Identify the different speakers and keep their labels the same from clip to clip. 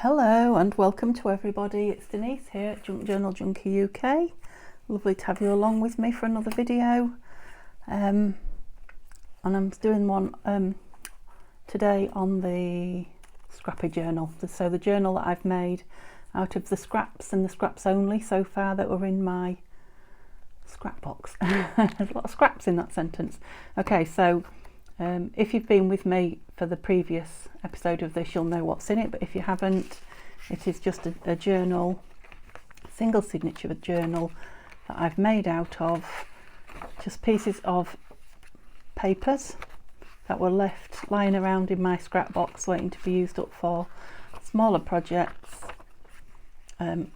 Speaker 1: Hello and welcome to everybody. It's Denise here at Junk Journal Junkie UK. Lovely to have you along with me for another video. And I'm doing one today on the scrappy journal. So the journal that I've made out of the scraps and the scraps only so far that were in my scrap box. There's a lot of scraps in that sentence. Okay, so if you've been with me for the previous episode of this, you'll know what's in it, but if you haven't, it is just a journal, single signature journal that I've made out of just pieces of papers that were left lying around in my scrap box waiting to be used up for smaller projects. And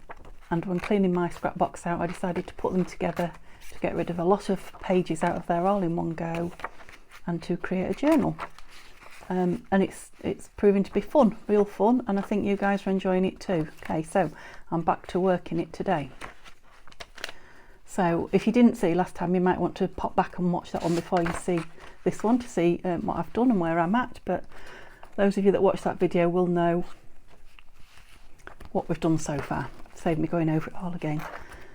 Speaker 1: when cleaning my scrap box out, I decided to put them together to get rid of a lot of pages out of there all in one go and to create a journal. And it's proving to be fun, real fun, and I think you guys are enjoying it too. Okay, so I'm back to work in it today. So if you didn't see last time, you might want to pop back and watch that one before you see this one to see what I've done and where I'm at, but those of you that watched that video will know what we've done so far. Save me going over it all again.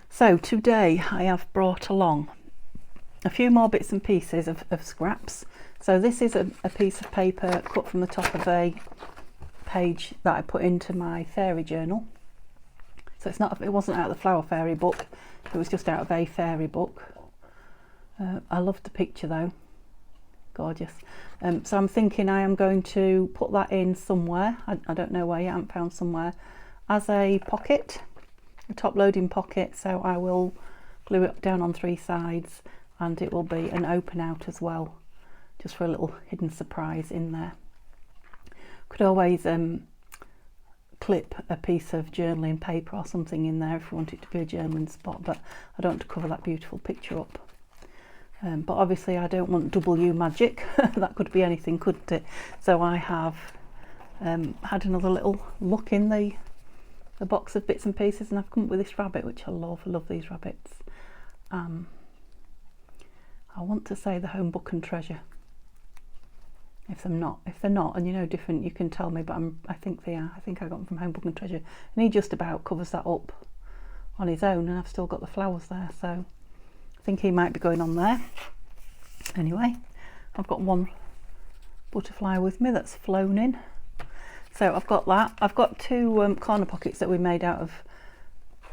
Speaker 1: So today I have brought along a few more bits and pieces of scraps. So this is a piece of paper cut from the top of a page that I put into my fairy journal. So it wasn't out of the Flower Fairy book, it was just out of a fairy book. I loved the picture though, gorgeous. So I'm thinking I am going to put that in somewhere, I don't know where yet, I haven't found somewhere, as a pocket, a top loading pocket. So I will glue it down on three sides and it will be an open out as well, just for a little hidden surprise in there. Could always clip a piece of journaling paper or something in there if you want it to be a journaling spot, but I don't want to cover that beautiful picture up. But obviously I don't want W magic. That could be anything, couldn't it? So I have had another little look in the box of bits and pieces, and I've come up with this rabbit, which I love these rabbits. I want to say the Home Book and Treasure. If they're not, and you know different, you can tell me, but I think they are. I think I got them from Home Book and Treasure, and he just about covers that up on his own, and I've still got the flowers there, so I think he might be going on there. Anyway, I've got one butterfly with me that's flown in. So I've got that. I've got two corner pockets that we made out of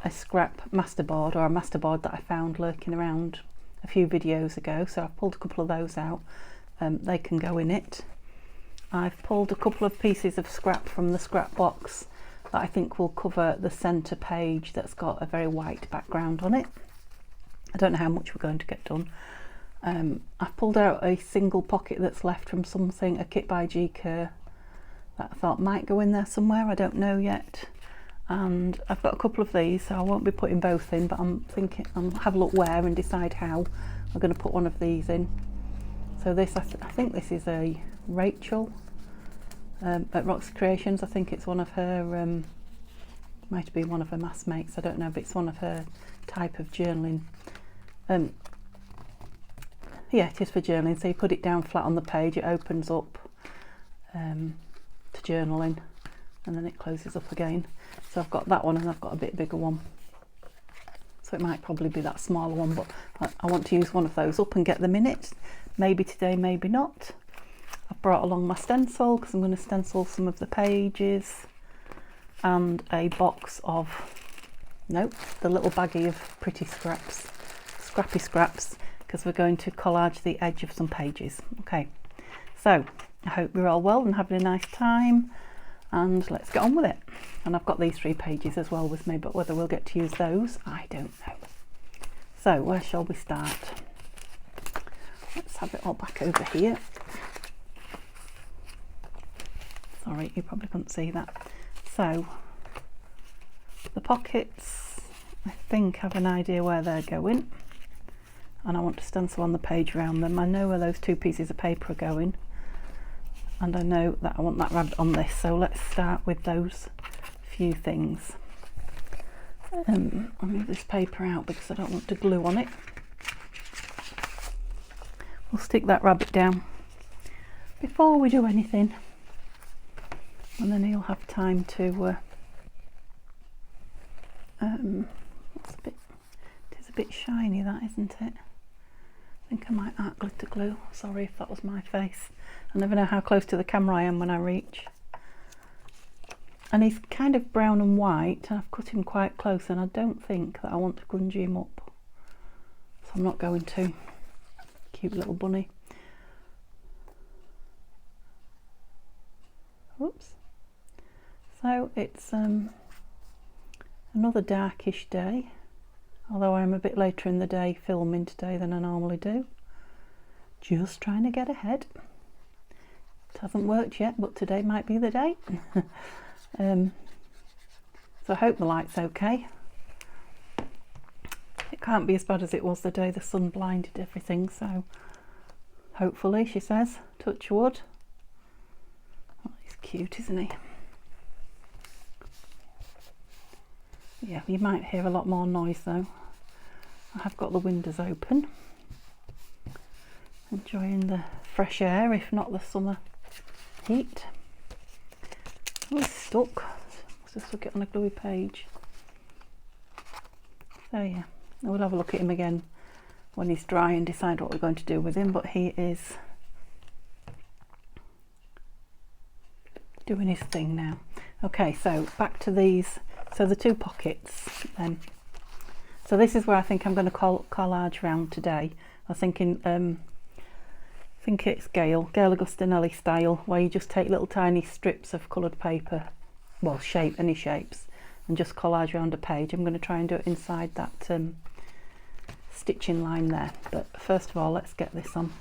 Speaker 1: a scrap masterboard, or a masterboard that I found lurking around a few videos ago. So I've pulled a couple of those out. They can go in it. I've pulled a couple of pieces of scrap from the scrap box that I think will cover the centre page that's got a very white background on it. I don't know how much we're going to get done. I've pulled out a single pocket that's left from something, a kit by G. Kerr, that I thought might go in there somewhere, I don't know yet. And I've got a couple of these, so I won't be putting both in, but I'm thinking I'll have a look where and decide how I'm going to put one of these in. So this, I think this is a Rachel at Rocks Creations. I think it's one of her, might be one of her mass mates, I don't know, but it's one of her type of journaling. Yeah, it is for journaling, so you put it down flat on the page, it opens up to journaling, and then it closes up again. So I've got that one, and I've got a bit bigger one, so it might probably be that smaller one, but I want to use one of those up and get them in it. Maybe today, maybe not. I've brought along my stencil because I'm going to stencil some of the pages, and a box of, nope, the little baggie of pretty scraps, scrappy scraps, because we're going to collage the edge of some pages. Okay, so I hope you're all well and having a nice time, and let's get on with it. And I've got these 3 pages as well with me, but whether we'll get to use those, I don't know. So where shall we start? Let's have it all back over here. Sorry, you probably couldn't see that. So the pockets, I think, have an idea where they're going, and I want to stencil on the page around them. I know where those 2 pieces of paper are going, and I know that I want that rabbit on this, so let's start with those few things. I'll move this paper out because I don't want to glue on it. We'll stick that rabbit down before we do anything, and then he'll have time to it is a bit shiny, that, isn't it? I think I might add glitter glue. Sorry if that was my face. I never know how close to the camera I am when I reach. And he's kind of brown and white, and I've cut him quite close, and I don't think that I want to grunge him up, so I'm not going to. Cute little bunny. Oops. So it's another darkish day, although I'm a bit later in the day filming today than I normally do. Just trying to get ahead. It hasn't worked yet, but today might be the day. So I hope the light's okay. It can't be as bad as it was the day the sun blinded everything, so hopefully, she says, touch wood. Oh, he's cute, isn't he? Yeah, you might hear a lot more noise though. I have got the windows open, enjoying the fresh air, if not the summer heat. Oh, he's stuck. Let's just look it on a gluey page. So yeah, we'll have a look at him again when he's dry and decide what we're going to do with him, but he is doing his thing now. Okay, so back to these. So the two pockets then. So this is where I think I'm going to collage round today. I was thinking, I think it's Gail Augustinelli style, where you just take little tiny strips of coloured paper, well, any shapes, and just collage around a page. I'm going to try and do it inside that stitching line there. But first of all, let's get this on.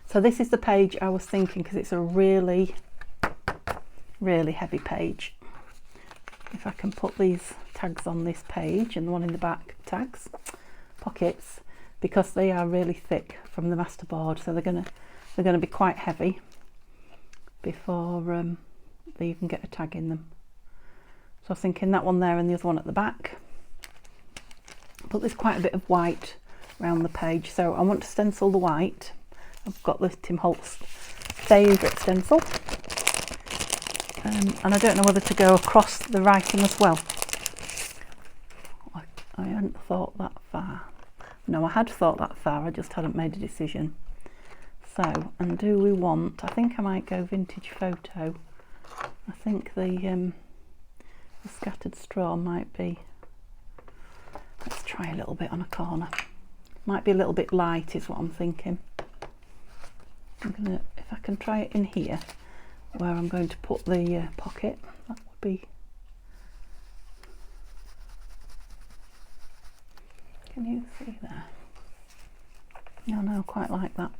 Speaker 1: So this is the page I was thinking, because it's a really heavy page. If I can put these tags on this page and the one in the back tags, pockets, because they are really thick from the masterboard, so they're gonna be quite heavy before they even get a tag in them. So I was thinking that one there and the other one at the back. But there's quite a bit of white around the page, so I want to stencil the white. I've got the Tim Holtz favourite stencil. And I don't know whether to go across the writing as well. I hadn't thought that far. No, I had thought that far, I just hadn't made a decision. So, and do we want, I think I might go vintage photo. I think the scattered straw might be, let's try a little bit on a corner. Might be a little bit light is what I'm thinking. I'm gonna, if I can try it in here, where I'm going to put the pocket, that would be, can you see there? No, quite like that.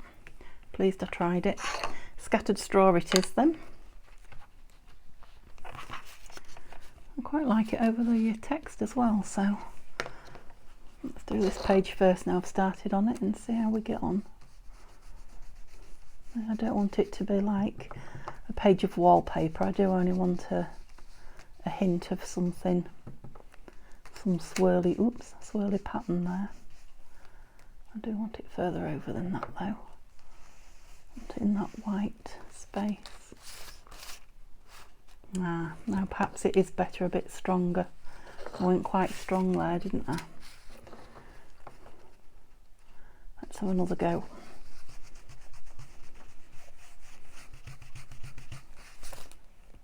Speaker 1: Pleased I tried it. Scattered straw it is then. I quite like it over the text as well, so let's do this page first now I've started on it and see how we get on. I don't want it to be like a page of wallpaper. I do only want a hint of something, some swirly pattern there. I do want it further over than that though. I want it in that white space. Now perhaps it is better a bit stronger. I went quite strong there, didn't I? Let's have another go.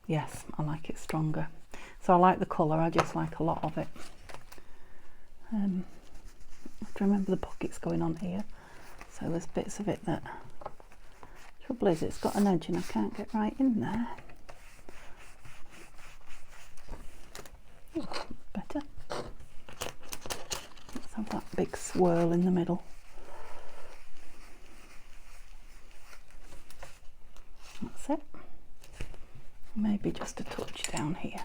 Speaker 1: Yes, I like it stronger. So I like the colour, I just like a lot of it. I have to remember the pockets going on here. So there's bits of it that, trouble is it's got an edge and I can't get right in there. Ooh, better. Let's have that big swirl in the middle. That's it. Maybe just a touch down here.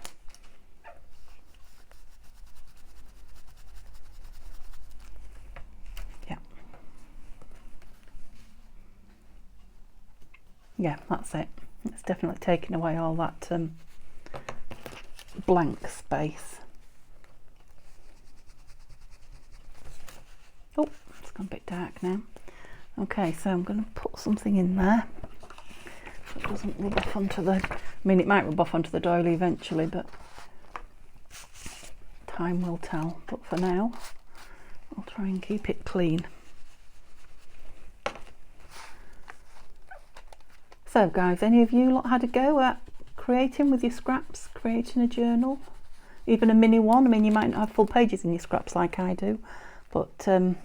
Speaker 1: Yeah, that's it. It's definitely taken away all that blank space. Oh, it's gone a bit dark now. Okay, so I'm going to put something in there so it doesn't rub off onto the, I mean it might rub off onto the doily eventually, but time will tell, but for now I'll try and keep it clean. So guys, any of you lot had a go at creating with your scraps, creating a journal, even a mini one? I mean, you might not have full pages in your scraps like I do, but you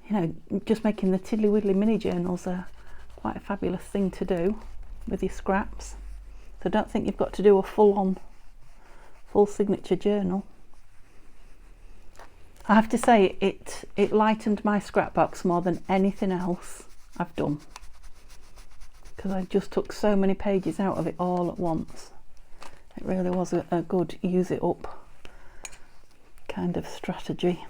Speaker 1: know, just making the tiddly widdly mini journals are quite a fabulous thing to do with your scraps. So don't think you've got to do a full signature journal. I have to say it lightened my scrap box more than anything else I've done, because I just took so many pages out of it all at once. It really was a good use it up kind of strategy.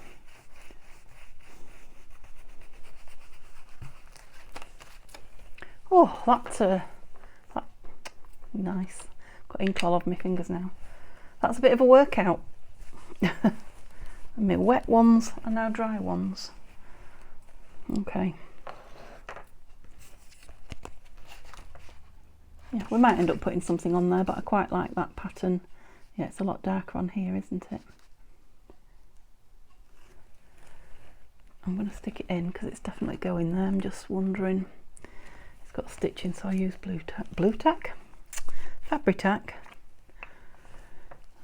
Speaker 1: Oh, that's nice. Got ink all over my fingers now. That's a bit of a workout. My wet ones are now dry ones. Okay. Yeah, we might end up putting something on there, but I quite like that pattern. Yeah, it's a lot darker on here, isn't it? I'm going to stick it in because it's definitely going there. I'm just wondering. It's got stitching, so I use Fabri-Tac.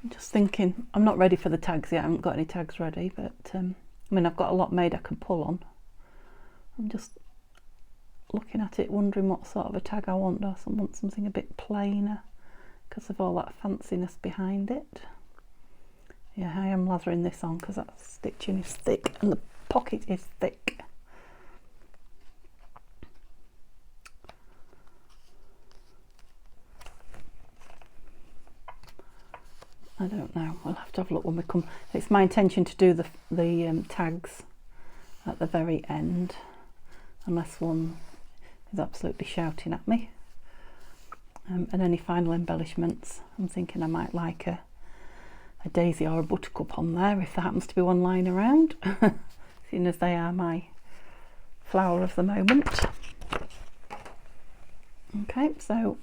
Speaker 1: I'm just thinking, I'm not ready for the tags yet. I haven't got any tags ready, but I mean, I've got a lot made I can pull on. I'm just looking at it, wondering what sort of a tag I want. Do I want something a bit plainer because of all that fanciness behind it? Yeah, I am lathering this on because that stitching is thick and the pocket is thick. I don't know, we'll have to have a look when we come. It's my intention to do the tags at the very end, unless one is absolutely shouting at me. And any final embellishments, I'm thinking I might like a daisy or a buttercup on there if there happens to be one lying around, seeing as they are my flower of the moment. Okay, so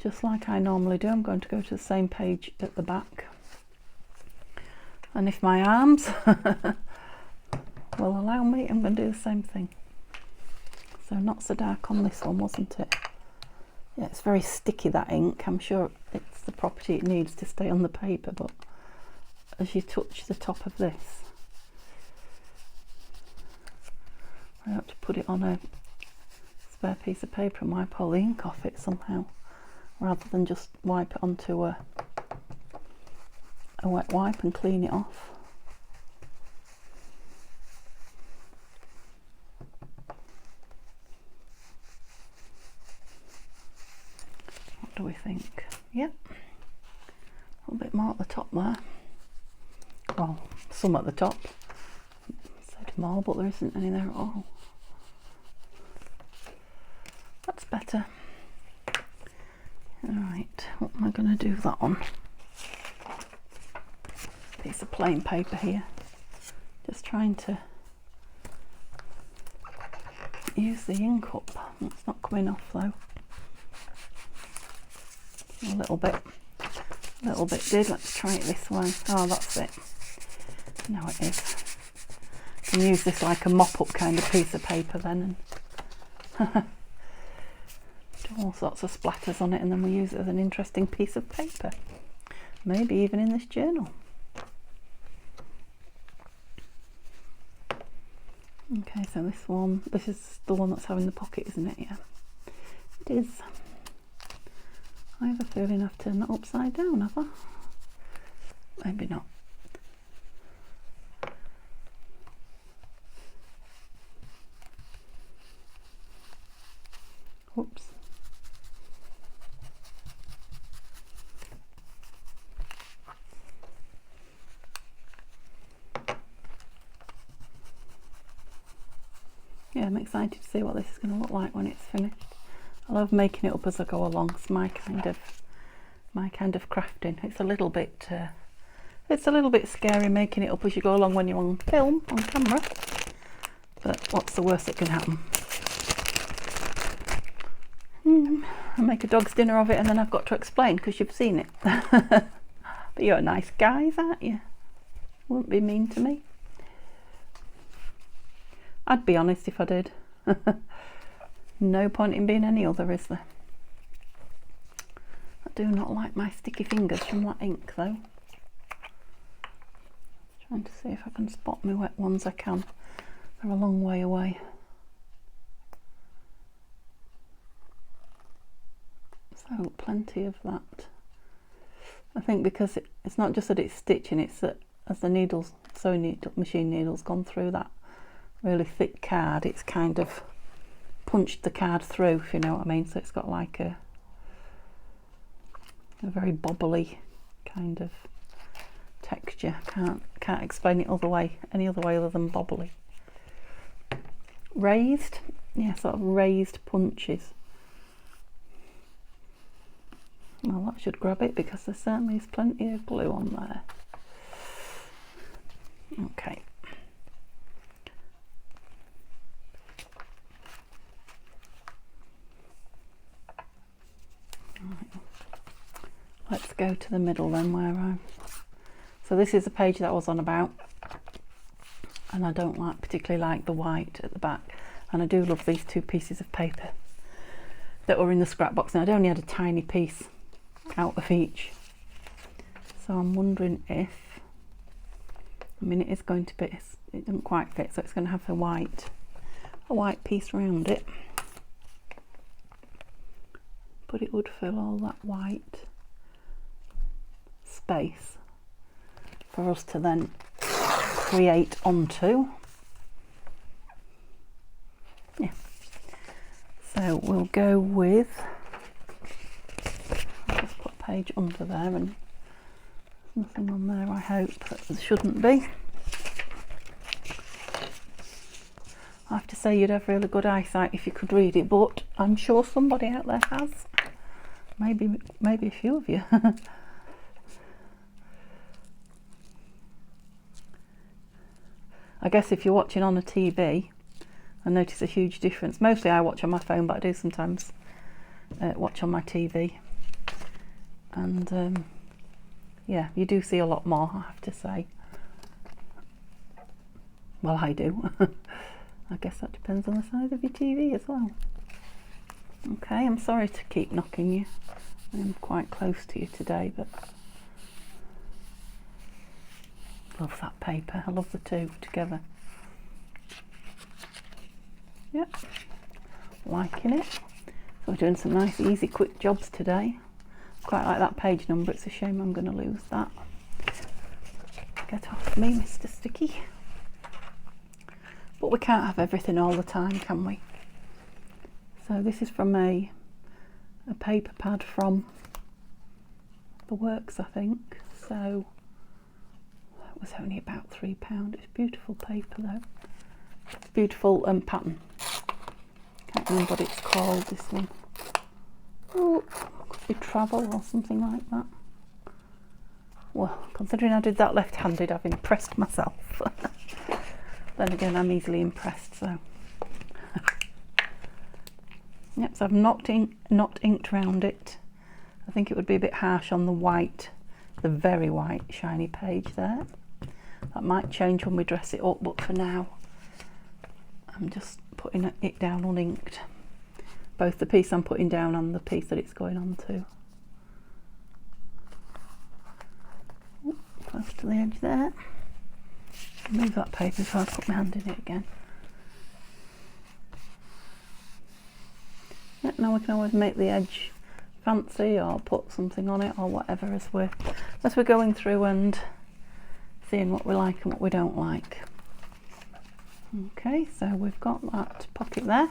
Speaker 1: just like I normally do, I'm going to go to the same page at the back, and if my arms will allow me, I'm going to do the same thing. So not so dark on this one, wasn't it? Yeah, it's very sticky, that ink. I'm sure it's the property it needs to stay on the paper, but as you touch the top of this, I have to put it on a spare piece of paper and wipe all the ink off it somehow, rather than just wipe it onto a wet wipe and clean it off. What do we think? Yep, a little bit more at the top there. Well, some at the top. I said more, but there isn't any there at all. That's better. Alright, what am I going to do that on? Piece of plain paper here. Just trying to use the ink up. It's not coming off though. A little bit did. Let's try it this way. Oh, that's it. No, it is. I can use this like a mop-up kind of piece of paper then, and do all sorts of splatters on it, and then we use it as an interesting piece of paper. Maybe even in this journal. Okay, so this is the one that's having the pocket, isn't it? Yeah, it is. I have a feeling I've turned that upside down, have I? Maybe not. Whoops. Yeah, I'm excited to see what this is going to look like when it's finished. I love making it up as I go along. It's my kind of crafting. It's a little bit scary making it up as you go along when you're on film, on camera. But what's the worst that can happen? I make a dog's dinner of it and then I've got to explain because you've seen it. But But you're nice guys, aren't you? Wouldn't be mean to me. I'd be honest if I did. No point in being any other, is there? I do not like my sticky fingers from that ink though. Trying to see if I can spot my wet ones. I can. They're a long way away. So plenty of that. I think because it's not just that it's stitching, it's that as the needles, sewing needle, machine needles gone through that really thick card, it's kind of punched the card through, if you know what I mean. So it's got like a very bobbly kind of texture. Can't explain it any other way other than bobbly. Raised, yeah, sort of raised punches. Well, that should grab it because there certainly is plenty of glue on there. Okay. Right. Let's go to the middle then, so this is the page that I was on about, and I don't particularly like the white at the back, and I do love these two pieces of paper that were in the scrap box, and I'd only had a tiny piece out of each, so I'm wondering if, I mean, it is going to be, it doesn't quite fit, so it's going to have a white piece around it, but it would fill all that white space for us to then create onto. Yeah, so we'll go with, I'll just put a page under there, and nothing on there, I hope, that there shouldn't be. I have to say you'd have really good eyesight if you could read it, but I'm sure somebody out there has. Maybe a few of you. I guess if you're watching on a TV, I notice a huge difference. Mostly I watch on my phone, but I do sometimes watch on my TV. And yeah, you do see a lot more, I have to say. Well, I do. I guess that depends on the size of your TV as well. Okay, I'm sorry to keep knocking you. I'm quite close to you today, but love that paper. I love the two together. Yep, liking it. So we're doing some nice, easy, quick jobs today. Quite like that page number. It's a shame I'm going to lose that. Get off me, Mr. Sticky. But we can't have everything all the time, can we? So this is from a paper pad from the Works, I think. So that was only about £3. It's beautiful paper though. It's beautiful pattern. Can't remember what it's called, this one. Oh, could be Travel or something like that. Well, considering I did that left-handed, I've impressed myself. Then again, I'm easily impressed, so. Yep, so I've not inked around it. I think it would be a bit harsh on the white, the very white shiny page there. That might change when we dress it up, but for now I'm just putting it down uninked. Both the piece I'm putting down and the piece that it's going on to. Ooh, close to the edge there. Move that paper before I put my hand in it again. Yep, now we can always make the edge fancy or put something on it or whatever as we're going through and seeing what we like and what we don't like. Okay, so we've got that pocket there,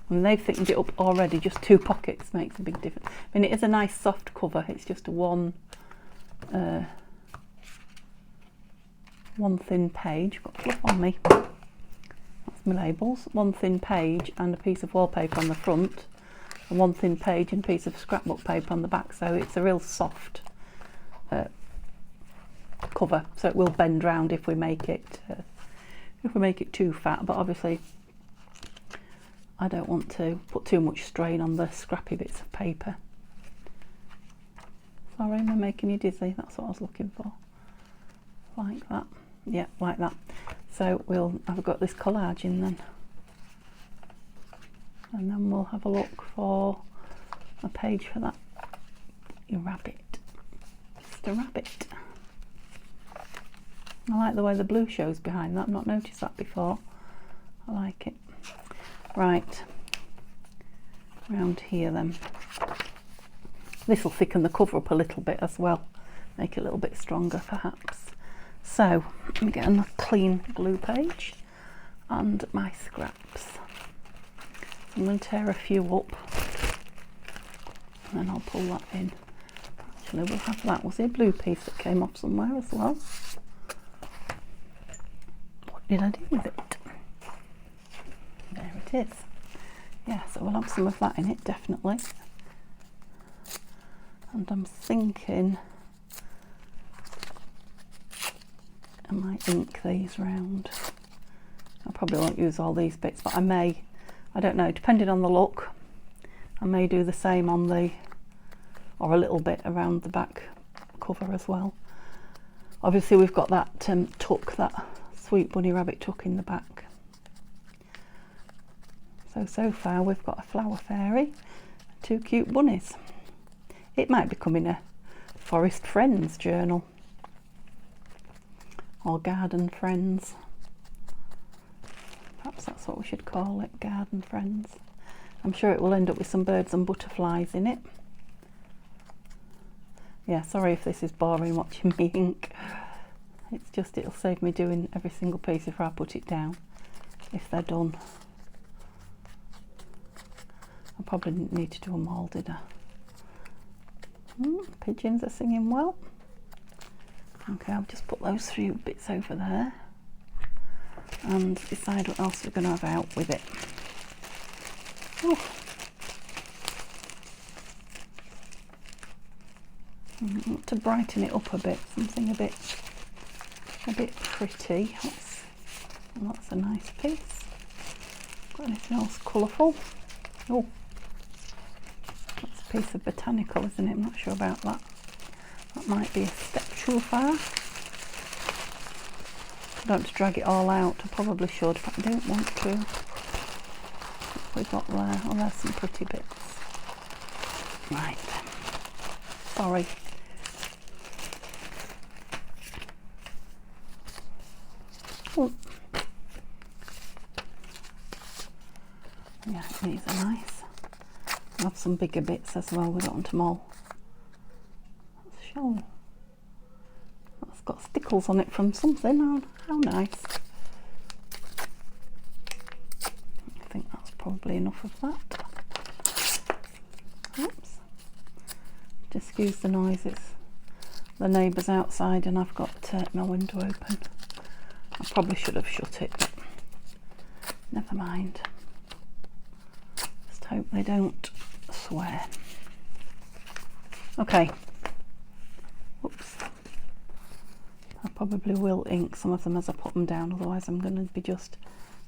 Speaker 1: and they've thickened it up already. Just 2 pockets makes a big difference. I mean, it is a nice soft cover. It's just a one thin page. Got fluff on me. That's my labels. One thin page and a piece of wallpaper on the front, and one thin page and a piece of scrapbook paper on the back. So it's a real soft cover. So it will bend round if we make it too fat. But obviously, I don't want to put too much strain on the scrappy bits of paper. Sorry, am I making you dizzy? That's what I was looking for. Like that. Yeah, like that. So I've got this collage in then. And then we'll have a look for a page for that. Your rabbit. Mr. Rabbit. I like the way the blue shows behind that. I've not noticed that before. I like it. Right. Round here then. This will thicken the cover up a little bit as well. Make it a little bit stronger perhaps. So, let me get a clean glue page and my scraps. I'm going to tear a few up and then I'll pull that in. Actually, we'll have that. Was there a blue piece that came off somewhere as well? What did I do with it? There it is. Yeah, so we'll have some of that in it, definitely. And I'm thinking I might ink these round. I probably won't use all these bits, but I may, I don't know, depending on the look, I may do the same on the, or a little bit around the back cover as well. Obviously we've got that tuck, that sweet bunny rabbit tuck in the back. So far we've got a flower fairy, 2 cute bunnies. It might become in a Forest Friends journal or Garden Friends. Perhaps that's what we should call it, Garden Friends. I'm sure it will end up with some birds and butterflies in it. Yeah, sorry if this is boring watching me ink. It's just, it'll save me doing every single piece before I put it down, if they're done. I probably didn't need to do them all, did I? Pigeons are singing well. Okay, I'll just put those few bits over there and decide what else we're going to have out with it. I want to brighten it up a bit, something a bit pretty. That's a nice piece. Got anything else colourful? Oh, that's a piece of botanical, isn't it? I'm not sure about that. That might be a step too far. I don't want to drag it all out. I probably should, but I don't want to. What have we got there? Oh, there's some pretty bits. Right. Sorry. Oh. Yeah, these are nice. I'll have some bigger bits as well. We don't want them all. That's shell. That's got stickles on it from something. Oh, how nice. I think that's probably enough of that. Oops. Just excuse the noises. The neighbour's outside and I've got my window open. I probably should have shut it, but never mind. Just hope they don't swear. Okay. Oops. I probably will ink some of them as I put them down, otherwise I'm going to be just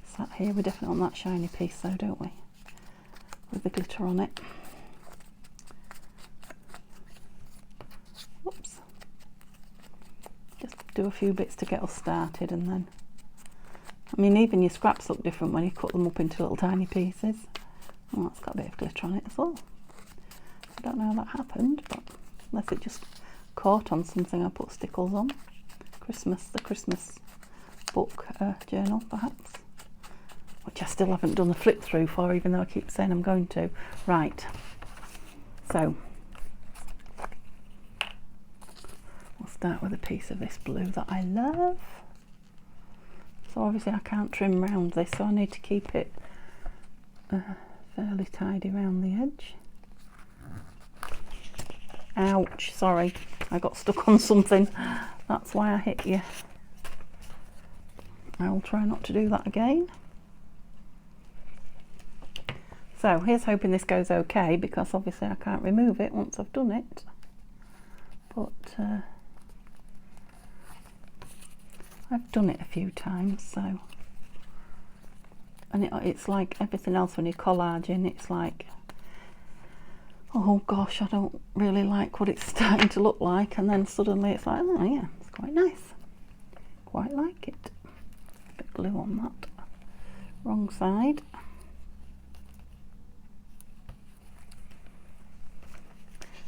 Speaker 1: sat here. We definitely want that shiny piece though, don't we? With the glitter on it. Oops. Just do a few bits to get us started and then, I mean, even your scraps look different when you cut them up into little tiny pieces. Oh, that's got a bit of glitter on it as well. I don't know how that happened, but unless it just caught on something I put stickles on. The Christmas book journal perhaps, which I still haven't done the flip through for, even though I keep saying I'm going to. Right, so we'll start with a piece of this blue that I love. So obviously I can't trim round this, so I need to keep it fairly tidy around the edge. Ouch, sorry, I got stuck on something. That's why I hit you. I'll try not to do that again. So here's hoping this goes okay, because obviously I can't remove it once I've done it. But I've done it a few times, so. And it's like everything else when you collage in, it's like oh gosh, I don't really like what it's starting to look like, and then suddenly it's like, oh yeah, it's quite nice. Quite like it. A bit glue on that. Wrong side.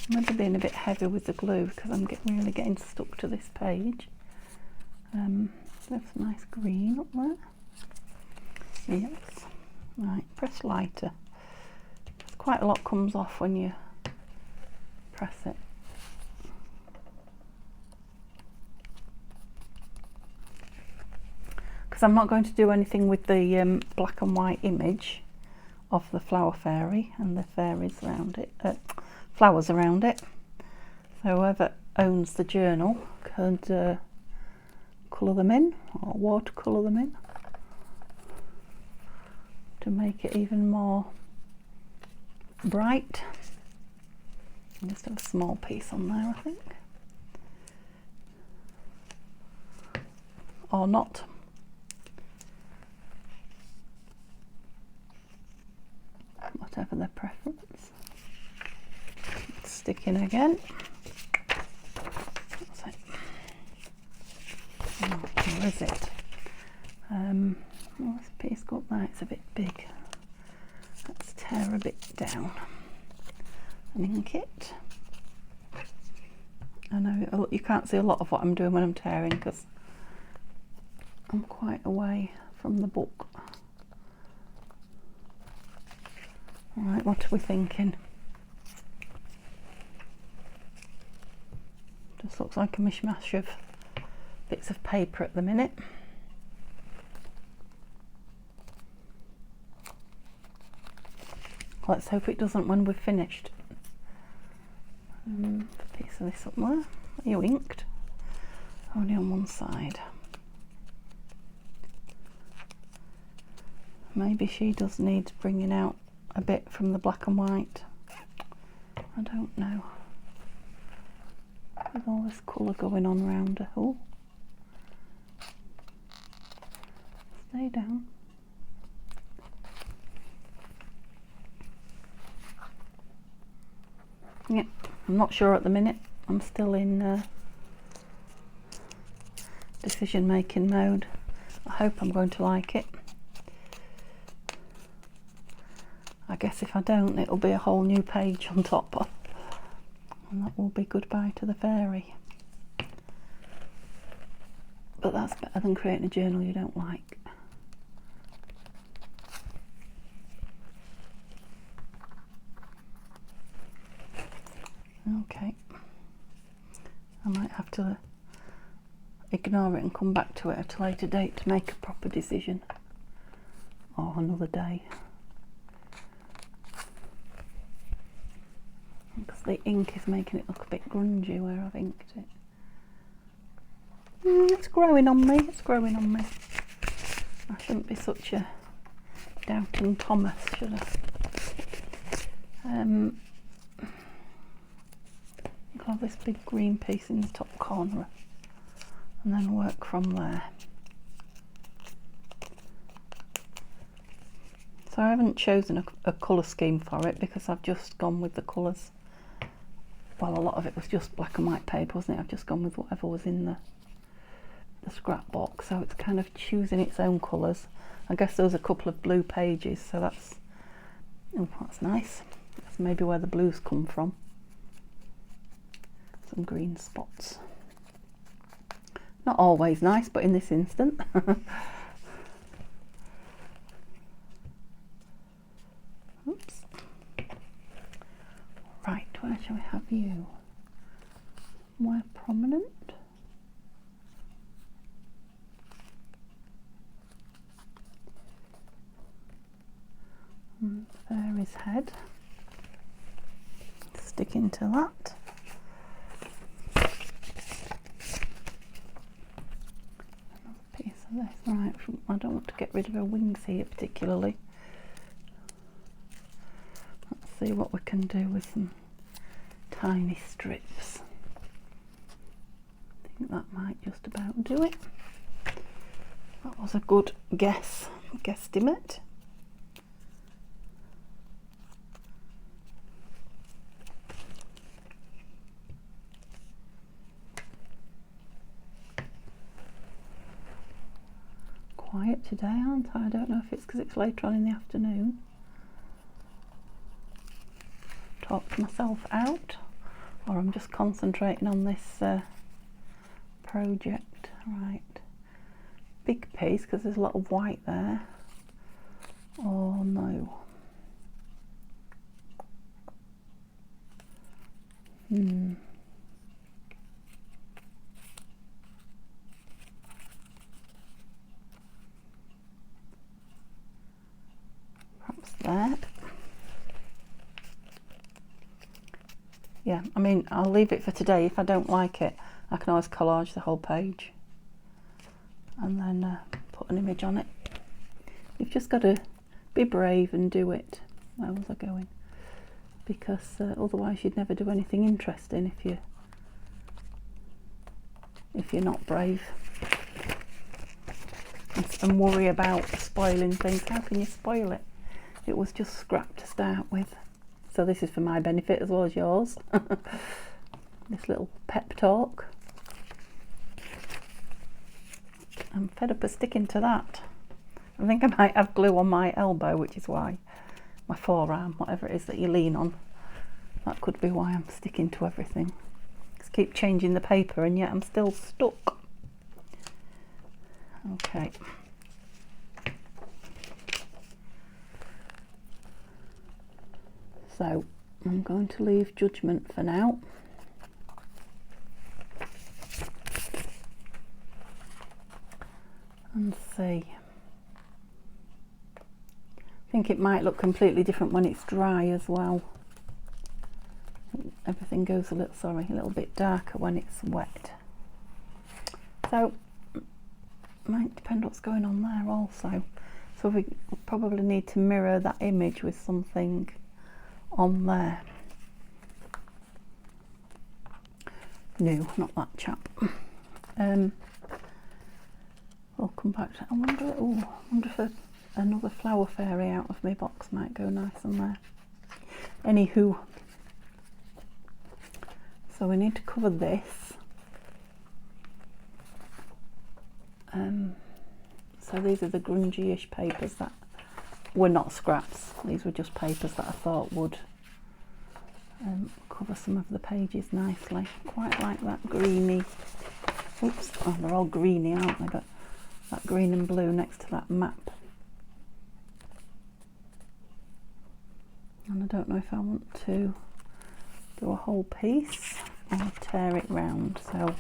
Speaker 1: I'm maybe being a bit heavy with the glue because I'm really getting stuck to this page. There's a nice green up there. Yes. Right, press lighter. Quite a lot comes off when you press it. Because I'm not going to do anything with the black and white image of the flower fairy and the fairies around it, flowers around it. So whoever owns the journal could colour them in, or watercolour them in, to make it even more bright. Just have a small piece on there, I think, or not. Whatever their preference. Stick in again. That's it. Oh, where is it? Well, this piece got there, it's a bit big. Let's tear a bit down and ink it. I know you can't see a lot of what I'm doing when I'm tearing because I'm quite away from the book. Right, what are we thinking? Just looks like a mishmash of bits of paper at the minute. Let's hope it doesn't when we've finished. A piece of this up there. Are you inked? Only on one side. Maybe she does need bringing out a bit from the black and white. I don't know. With all this colour going on around her. Oh. Stay down. Yeah, I'm not sure at the minute. I'm still in decision making mode. I hope I'm going to like it. I guess if I don't, it'll be a whole new page on top, and that will be goodbye to the fairy. But that's better than creating a journal you don't like. Okay, I might have to ignore it and come back to it at a later date to make a proper decision, or another day. Because the ink is making it look a bit grungy where I've inked it. It's growing on me, it's growing on me. I shouldn't be such a doubting Thomas, should I? I'll have this big green piece in the top corner and then work from there. So I haven't chosen a colour scheme for it because I've just gone with the colours. Well, a lot of it was just black and white paper, wasn't it? I've just gone with whatever was in the scrapbook, so it's kind of choosing its own colours. I guess there was a couple of blue pages, so that's nice. That's maybe where the blues come from. Some green spots. Not always nice, but in this instant. Oops. Right, where shall we have you? More prominent. Fairy's head. Stick into that. This. Right, I don't want to get rid of her wings here particularly. Let's see what we can do with some tiny strips. I think that might just about do it. That was a good guesstimate. quiet today, aren't I? I don't know if it's because it's later on in the afternoon. Talked myself out, or I'm just concentrating on this project. Right, big piece because there's a lot of white there. Oh no. Perhaps there. Yeah, I mean, I'll leave it for today. If I don't like it, I can always collage the whole page and then put an image on it. You've just got to be brave and do it. Where was I going? Because otherwise you'd never do anything interesting if you're not brave and worry about spoiling things. How can you spoil it? It was just scrap to start with. So this is for my benefit as well as yours. This little pep talk. I'm fed up of sticking to that. I think I might have glue on my elbow, which is why, my forearm, whatever it is that you lean on. That could be why I'm sticking to everything. Just keep changing the paper and yet I'm still stuck. Okay. So I'm going to leave judgment for now. And see. I think it might look completely different when it's dry as well. Everything goes a little bit darker when it's wet. So might depend what's going on there also. So we probably need to mirror that image with something on there. No, not that chap. We'll come back to, I wonder if another flower fairy out of my box might go nice on there. Anywho, so we need to cover this. So these are the grungy-ish papers that were not scraps. These were just papers that I thought would cover some of the pages nicely. Quite like that greeny. Oops, oh, they're all greeny, aren't they? But that green and blue next to that map. And I don't know if I want to do a whole piece or tear it round. So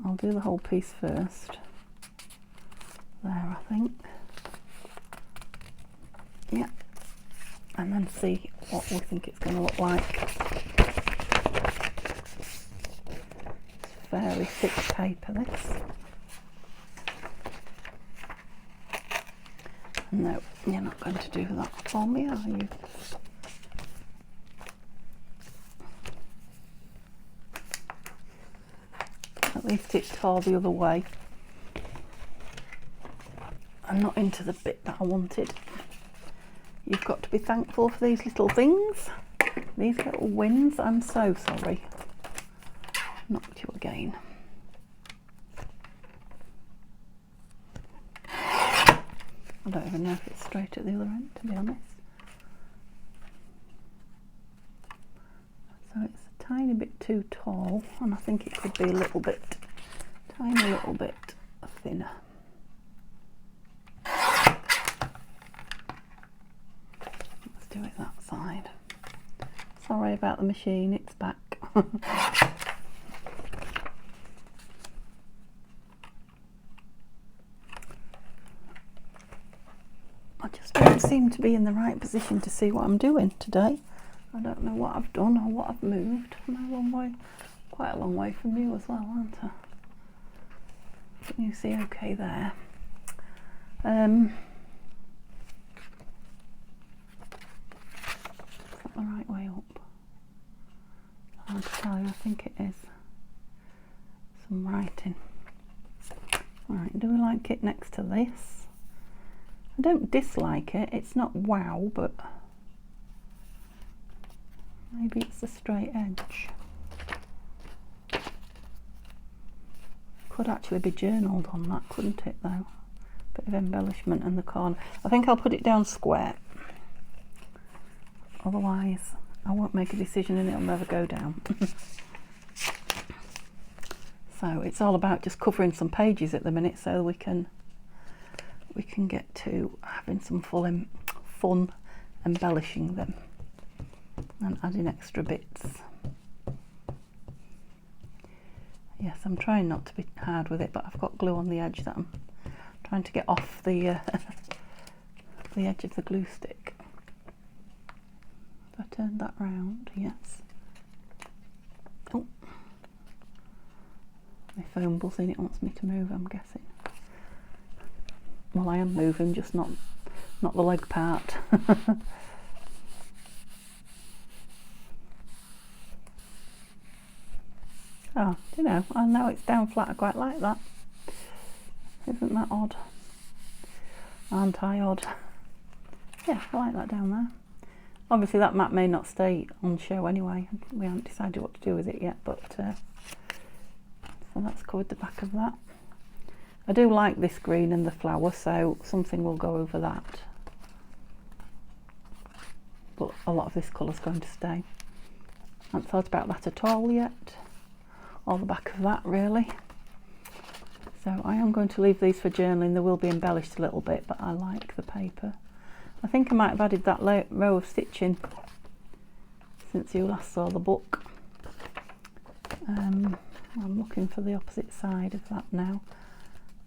Speaker 1: I'll do the whole piece first. There, I think. Yeah. And then see what we think it's going to look like. It's very thick paper, this. No, you're not going to do that for me, are you? At least it tore the other way. I'm not into the bit that I wanted. You've got to be thankful for these little things, these little wins. I'm so sorry. Knocked you again. I don't even know if it's straight at the other end, to be honest. So it's a tiny bit too tall, and I think it could be a little bit, tiny little bit thinner. Let's do it that side. Sorry about the machine, it's back. I just don't seem to be in the right position to see what I'm doing today. I don't know what I've done or what I've moved. I'm a long way, quite a long way from you as well, aren't I? Can you see okay there? Is that the right way up? Hard to tell you, I think it is. Some writing. Right, do we like it next to this? I don't dislike it, it's not wow, but maybe it's a straight edge. Could actually be journaled on that, couldn't it though? Bit of embellishment in the corner. I think I'll put it down square. Otherwise, I won't make a decision and it'll never go down. So it's all about just covering some pages at the minute, so we can get to having some fun embellishing them and adding extra bits. Yes, I'm trying not to be hard with it, but I've got glue on the edge that I'm trying to get off the the edge of the glue stick. If I turn that round, yes. Oh, my phone buzzing, it wants me to move, I'm guessing. Well, I am moving, just not the leg part. Oh, you know, I know it's down flat, I quite like that. Isn't that odd? Aren't I odd? Yeah, I like that down there. Obviously that map may not stay on show anyway. We haven't decided what to do with it yet, but so that's covered the back of that. I do like this green and the flower, so something will go over that. But a lot of this colour's going to stay. I haven't thought about that at all yet. Or the back of that, really. So I am going to leave these for journaling. They will be embellished a little bit, but I like the paper. I think I might have added that row of stitching since you last saw the book. I'm looking for the opposite side of that now,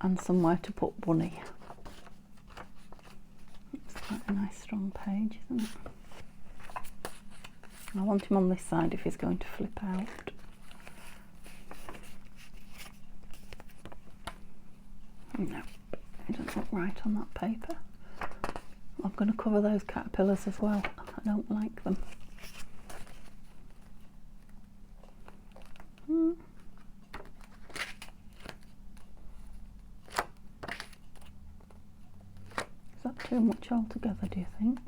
Speaker 1: and somewhere to put Bunny. It's quite a nice strong page, isn't it? I want him on this side if he's going to flip out. No, it doesn't look right on that paper. I'm going to cover those caterpillars as well. I don't like them. Is that too much altogether, do you think?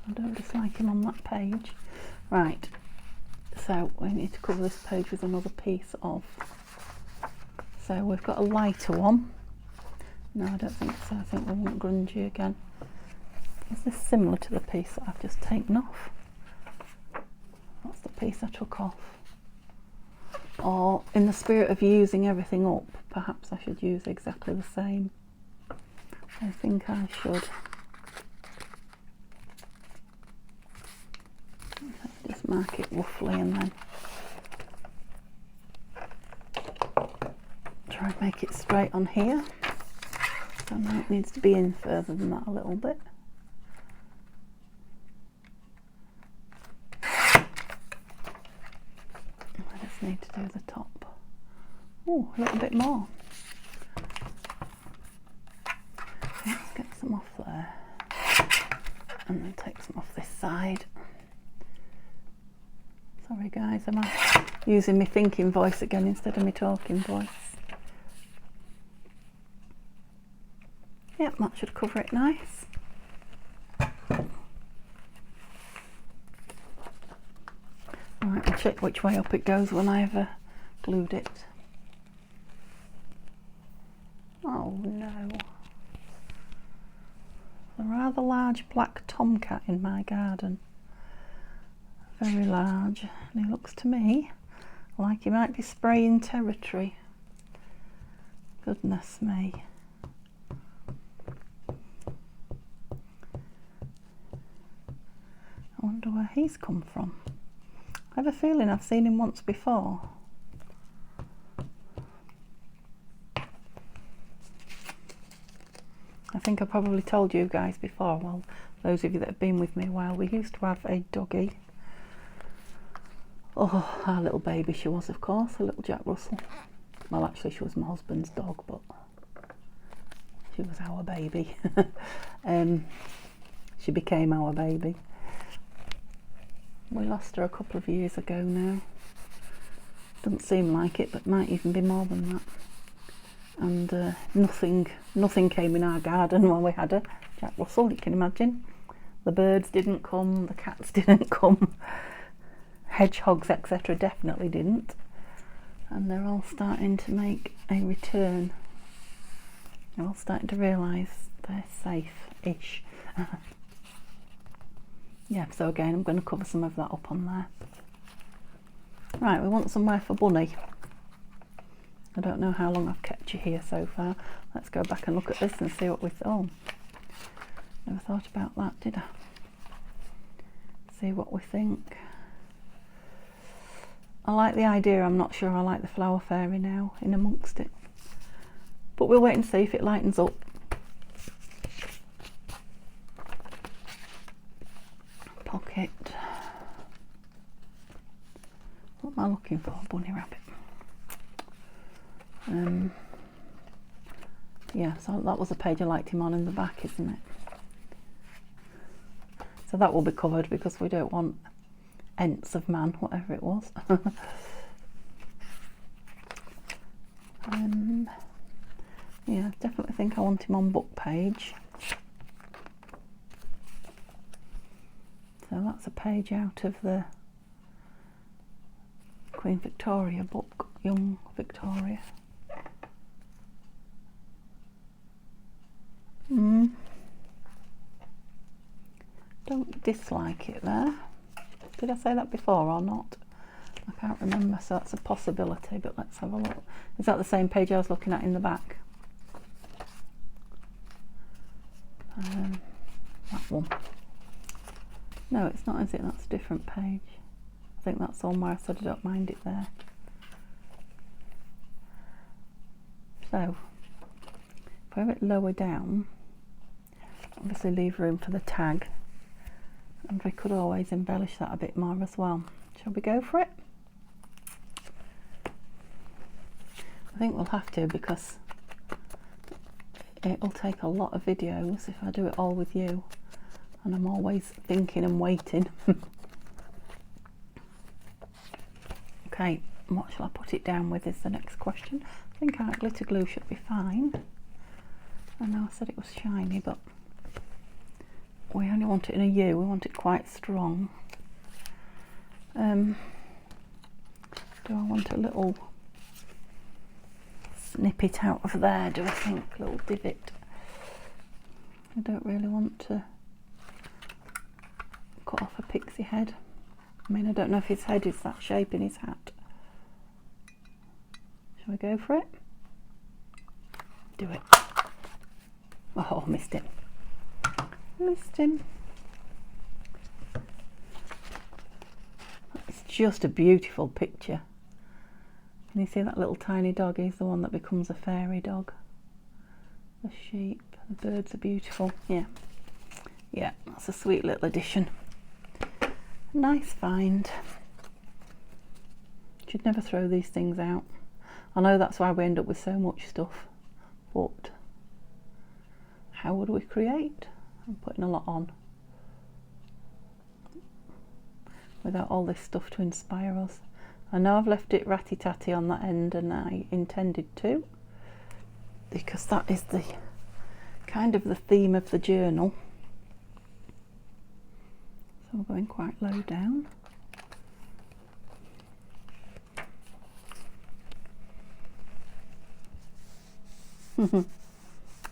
Speaker 1: I don't dislike him on that page. Right, so we need to cover this page with another piece of... So we've got a lighter one. No, I don't think so. I think we want grungy again. Is this similar to the piece that I've just taken off? That's the piece I took off. Or in the spirit of using everything up, perhaps I should use exactly the same. I think I should. Just mark it roughly and then try and make it straight on here. So now it needs to be in further than that a little bit. I just need to do the top. Oh, a little bit more. Let's get some off there. And then take some off this side. Sorry guys, am I using my thinking voice again instead of my talking voice? Yep, that should cover it nice. Right, I'll check which way up it goes when I've glued it. Oh no. A rather large black tomcat in my garden. Very large, and he looks to me like he might be spraying territory. Goodness me. I wonder where he's come from. I have a feeling I've seen him once before. I think I probably told you guys before, well, those of you that have been with me a while, we used to have a doggy. Oh, our little baby she was, of course, a little Jack Russell. Well, actually she was my husband's dog, but she was our baby. She became our baby. We lost her a couple of years ago now. Doesn't seem like it, but might even be more than that. And nothing came in our garden while we had her. Jack Russell, you can imagine. The birds didn't come, the cats didn't come, hedgehogs etc. definitely didn't. And they're all starting to make a return. I'm all starting to realise they're safe-ish. Yeah, so again, I'm going to cover some of that up on there. Right, we want somewhere for Bunny. I don't know how long I've kept you here so far. Let's go back and look at this and see what we thought. Never thought about that, did I? See what we think. I like the idea. I'm not sure I like the flower fairy now in amongst it. But we'll wait and see if it lightens up. Pocket. What am I looking for? Bunny rabbit. Yeah, so that was a page I liked him on in the back, isn't it? So that will be covered because we don't want Ents of Man, whatever it was. Yeah, I definitely think I want him on book page. So that's a page out of the Queen Victoria book, Young Victoria. Don't dislike it there. Did I say that before or not? I can't remember, so that's a possibility, but let's have a look. Is that the same page I was looking at in the back? That one. No, it's not, is it? That's a different page. I think that's the one where I said I don't mind it there. So, if I have it lower down, obviously leave room for the tag, and we could always embellish that a bit more as well. Shall we go for it? I think we'll have to, because it'll take a lot of videos if I do it all with you, and I'm always thinking and waiting. Okay, what shall I put it down with is the next question. I think our glitter glue should be fine. I know I said it was shiny, but we only want it in a U, we want it quite strong. Do I want a little snippet out of there, do I think? A little divot. I don't really want to cut off a pixie head. I mean, I don't know if his head is that shape in his hat. Shall we go for it? Do it. Oh, missed him. Missed him. It's just a beautiful picture. Can you see that little tiny dog? He's the one that becomes a fairy dog. The sheep, the birds are beautiful. Yeah, yeah, that's a sweet little addition. Nice find. Should never throw these things out. I know that's why we end up with so much stuff, but how would we create? I'm putting a lot on without all this stuff to inspire us. I know I've left it ratty-tatty on that end, and I intended to, because that is the kind of the theme of the journal. So we're going quite low down.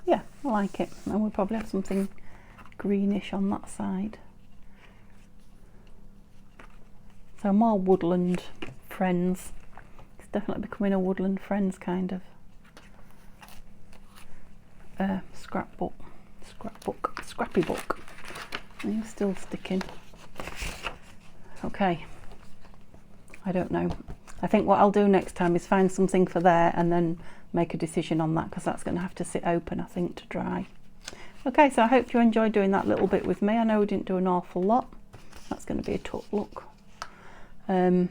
Speaker 1: Yeah, I like it. And we'll probably have something greenish on that side. So more woodland friends. It's definitely becoming a woodland friends kind of scrappy book. Are you still sticking? Okay. I don't know. I think what I'll do next time is find something for there and then make a decision on that, because that's going to have to sit open, I think, to dry. Okay, so I hope you enjoyed doing that little bit with me. I know we didn't do an awful lot. That's going to be a tough look. But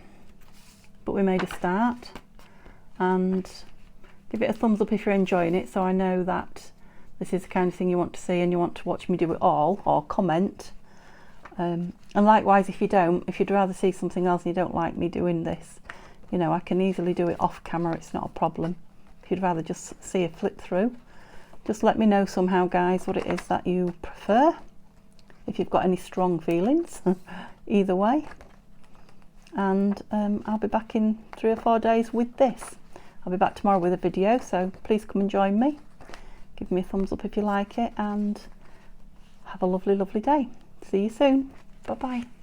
Speaker 1: we made a start, and give it a thumbs up if you're enjoying it, so I know that this is the kind of thing you want to see and you want to watch me do it all, or comment. And likewise, if you don't, if you'd rather see something else and you don't like me doing this, you know, I can easily do it off camera, it's not a problem. If you'd rather just see a flip through, just let me know somehow, guys, what it is that you prefer, if you've got any strong feelings either way. And I'll be back in 3 or 4 days with this. I'll be back tomorrow with a video, so please come and join me. Give give me a thumbs up if you like it, and have a lovely, lovely day. See you soon. Bye bye.